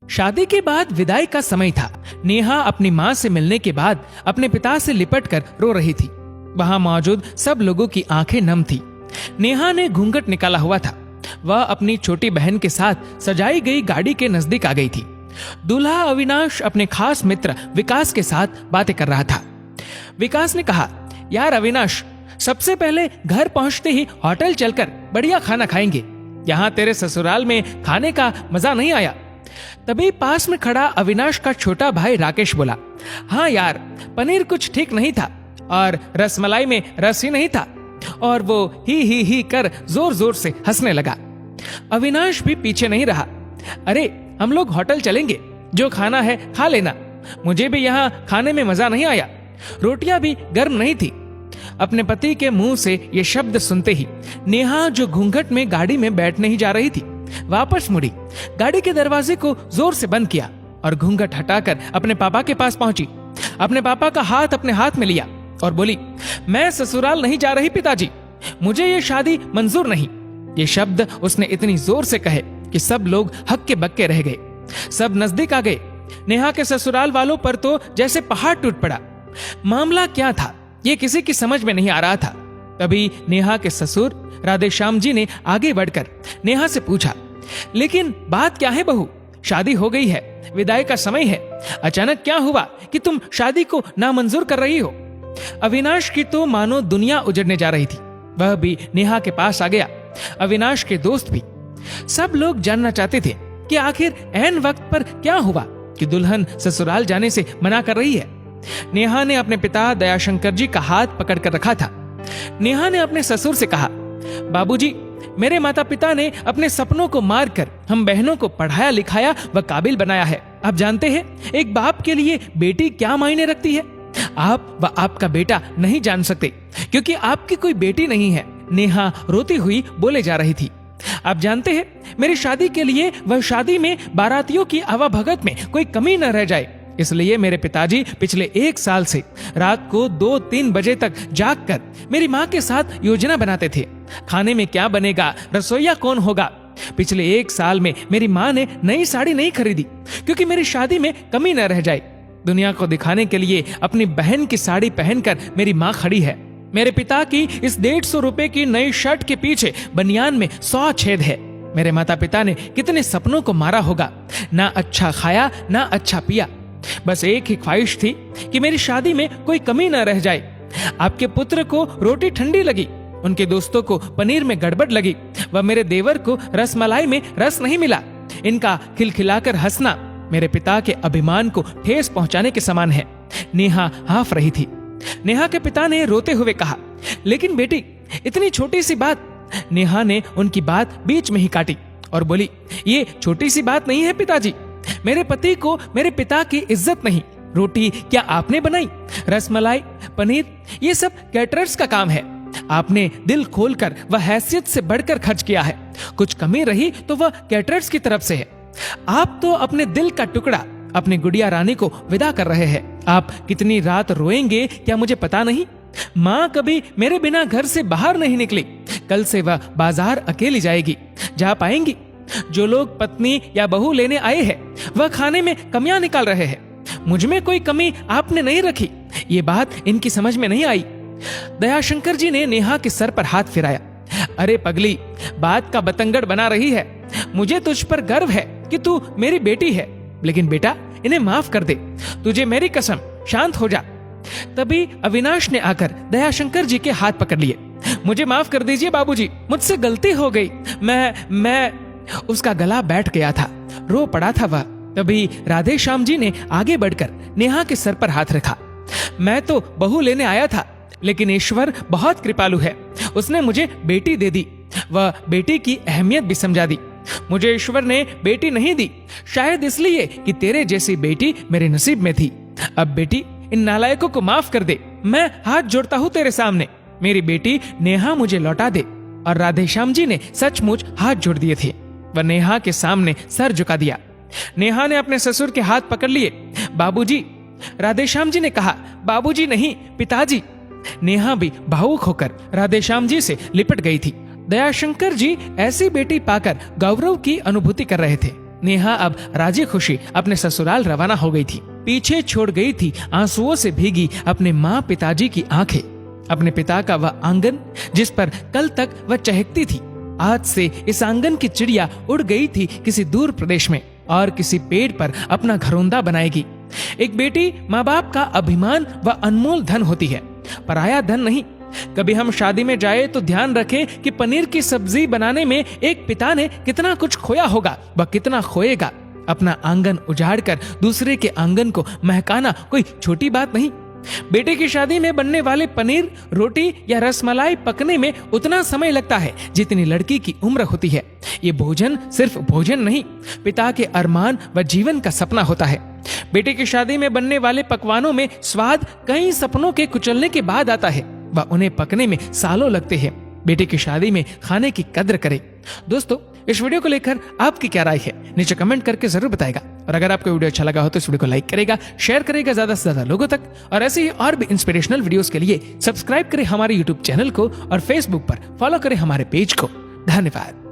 शादी के बाद विदाई का समय था। नेहा अपनी माँ से मिलने के बाद अपने पिता से लिपट कर रो रही थी। वहां मौजूद सब लोगों की आंखें नम थी। नेहा ने घूंघट निकाला हुआ था। वह अपनी छोटी बहन के साथ सजाई गई गाड़ी के नजदीक आ गई थी। दूल्हा अविनाश अपने खास मित्र विकास के साथ बातें कर रहा था। विकास ने कहा, यार अविनाश, सबसे पहले घर पहुंचते ही होटल चलकर बढ़िया खाना खाएंगे। यहाँ तेरे ससुराल में खाने का मजा नहीं आया। तभी पास में खड़ा अविनाश का छोटा भाई राकेश बोला, हाँ यार, पनीर कुछ ठीक नहीं था और रसमलाई में रस ही नहीं था। और वो ही कर जोर जोर से हंसने लगा। अविनाश भी पीछे नहीं रहा। अरे हम लोग होटल चलेंगे, जो खाना है खा लेना। मुझे भी यहाँ खाने में मजा नहीं आया, रोटियां भी गर्म नहीं थी। अपने पति के मुंह से ये शब्द सुनते ही नेहा, जो घूंघट में गाड़ी में बैठने ही जा रही थी, वापस मुड़ी, गाड़ी के दरवाजे को जोर से बंद किया और घूंघट हटाकर अपने पापा के पास पहुंची। अपने पापा का हाथ अपने हाथ में लिया और बोली, मैं ससुराल नहीं जा रही पिताजी, मुझे ये शादी मंजूर नहीं। ये शब्द उसने इतनी जोर से कहे कि सब लोग हक्के बक्के रह गए। सब नजदीक आ गए। नेहा के ससुराल वालों पर तो जैसे पहाड़ टूट पड़ा। मामला क्या था ये किसी की समझ में नहीं आ रहा था। तभी नेहा के ससुर राधेश्याम जी ने आगे बढ़कर नेहा से पूछा, लेकिन बात क्या है बहू? शादी हो गई है, विदाई का समय है, अचानक क्या हुआ कि तुम शादी को नामंजूर कर रही हो? अविनाश की तो मानो दुनिया उजड़ने जा रही थी। वह भी नेहा के पास आ गया, अविनाश के दोस्त भी। सब लोग जानना चाहते थे कि आखिर ऐन वक्त पर क्या हुआ कि दुल्हन ससुराल जाने से मना कर रही है। नेहा ने अपने पिता दयाशंकर जी का हाथ पकड़ कर रखा था। नेहा ने अपने ससुर से कहा, बाबूजी, मेरे माता पिता ने अपने सपनों को मारकर हम बहनों को पढ़ाया लिखाया व काबिल बनाया है। आप जानते हैं एक बाप के लिए बेटी क्या मायने रखती है। आप व आपका बेटा नहीं जान सकते क्योंकि आपकी कोई बेटी नहीं है। नेहा रोती हुई बोले जा रही थी। आप जानते हैं मेरी शादी के लिए वह शादी में बारातियों की आवाभगत में कोई कमी न रह जाए, इसलिए मेरे पिताजी पिछले 1 साल से रात को 2-3 बजे तक जागकर मेरी माँ के साथ योजना बनाते थे। खाने में क्या बनेगा, रसोईया कौन होगा। पिछले 1 साल में मेरी माँ ने नई साड़ी नहीं खरीदी क्योंकि मेरी शादी में कमी न रह जाए। दुनिया को दिखाने के लिए अपनी बहन की साड़ी पहनकर मेरी माँ खड़ी है। मेरे पिता की इस 150 रुपए की नई शर्ट के पीछे बनियान में 100 छेद है। मेरे माता पिता ने कितने सपनों को मारा होगा, ना अच्छा खाया ना अच्छा पिया। बस एक ही ख्वाहिश थी कि मेरी शादी में कोई कमी न रह जाए। आपके पुत्र को रोटी ठंडी लगी, उनके दोस्तों को पनीर में गड़बड़ लगी व मेरे देवर को रसमलाई में रस नहीं मिला। इनका खिलखिलाकर हंसना मेरे पिता के अभिमान को ठेस पहुंचाने के समान है। नेहा हाफ रही थी। नेहा के पिता ने रोते हुए कहा, लेकिन बेटी, इतनी छोटी सी बात। नेहा ने उनकी बात बीच में ही काटी और बोली, ये छोटी सी बात नहीं है पिताजी। मेरे पति को मेरे पिता की इज्जत नहीं। रोटी क्या आपने बनाई? रसमलाई, पनीर, ये सब कैटरर्स का काम है। आपने दिल खोलकर व हैसियत से बढ़कर खर्च किया है। कुछ कमी रही तो वह कैटरर्स की तरफ से है। आप तो अपने दिल का टुकड़ा अपनी गुड़िया रानी को विदा कर रहे हैं। आप कितनी रात रोएंगे क्या मुझे पता नहीं। माँ कभी मेरे बिना घर से बाहर नहीं निकली। कल से वह बाजार अकेली जाएगी। जा पाएंगी? जो लोग पत्नी या बहू लेने आए हैं वह खाने में कमियां निकाल रहे हैं। मुझ में कोई कमी आपने नहीं रखी। ये बात इनकी समझ में नहीं आई। दयाशंकर जी ने नेहा के सर पर हाथ फिराया। अरे पगली, बात का बतंगड़ बना रही है। मुझे तुझ पर गर्व है कि तू मेरी बेटी है, लेकिन बेटा इन्हें माफ कर दे। तुझे मेरी कसम, शांत हो जा। तभी अविनाश ने आकर दयाशंकर जी के हाथ पकड़ लिए। मुझे माफ कर दीजिए बाबूजी, मुझसे गलती हो गई। मैं उसका गला बैठ गया था, रो पड़ा था वह। तभी राधेश्याम जी ने आगे बढ़कर नेहा के सर पर हाथ रखा। मैं तो बहू लेने आया था, लेकिन ईश्वर बहुत कृपालु है। उसने मुझे बेटी दे दी, वह बेटी की अहमियत भी समझा दी। मुझे ईश्वर ने बेटी नहीं दी, शायद इसलिए कि तेरे जैसी बेटी मेरे नसीब में थी। अब बेटी, इन नालायकों को माफ कर दे। मैं हाथ जोड़ता हूँ तेरे सामने। मेरी बेटी नेहा मुझे लौटा दे। और राधेश्याम जी ने सचमुच हाथ जोड़ दिए थे। वह नेहा के सामने सर झुका दिया। नेहा ने अपने ससुर के हाथ पकड़ लिए। बाबूजी, राधेश्याम जी ने कहा, बाबूजी नहीं, पिताजी। नेहा भी भावुक होकर राधेश्याम जी से लिपट गई थी। दयाशंकर जी ऐसी बेटी पाकर गौरव की अनुभूति कर रहे थे। नेहा अब राजी खुशी अपने ससुराल रवाना हो गई थी। पीछे छोड़ गई थी आंसुओं से भीगी अपने माँ पिताजी की आंखें, अपने पिता का वह आंगन जिस पर कल तक वह चहकती थी। आज से इस आंगन की चिड़िया उड़ गई थी किसी दूर प्रदेश में और किसी पेड़ पर अपना घरौंदा बनाएगी। एक बेटी माँ बाप का अभिमान व अनमोल धन होती है, पराया धन नहीं। कभी हम शादी में जाए तो ध्यान रखें कि पनीर की सब्जी बनाने में एक पिता ने कितना कुछ खोया होगा व कितना खोएगा। अपना आंगन उजाड़कर दूसरे के आंगन को महकाना कोई छोटी बात नहीं। बेटे की शादी में बनने वाले पनीर, रोटी या रसमलाई पकने में उतना समय लगता है जितनी लड़की की उम्र होती है। ये भोजन सिर्फ भोजन नहीं, पिता के अरमान व जीवन का सपना होता है। बेटे की शादी में बनने वाले पकवानों में स्वाद कई सपनों के कुचलने के बाद आता है व उन्हें पकने में सालों लगते हैं। बेटे की शादी में खाने की कद्र करें। दोस्तों, इस वीडियो को लेकर आपकी क्या राय है नीचे कमेंट करके जरूर बताएगा। और अगर आपको वीडियो अच्छा लगा हो तो इस वीडियो को लाइक करेगा, शेयर करेगा ज्यादा से ज्यादा लोगों तक। और ऐसे ही और भी इंस्पिरेशनल वीडियोस के लिए सब्सक्राइब करें हमारे यूट्यूब चैनल को और फेसबुक पर फॉलो करें हमारे पेज को। धन्यवाद।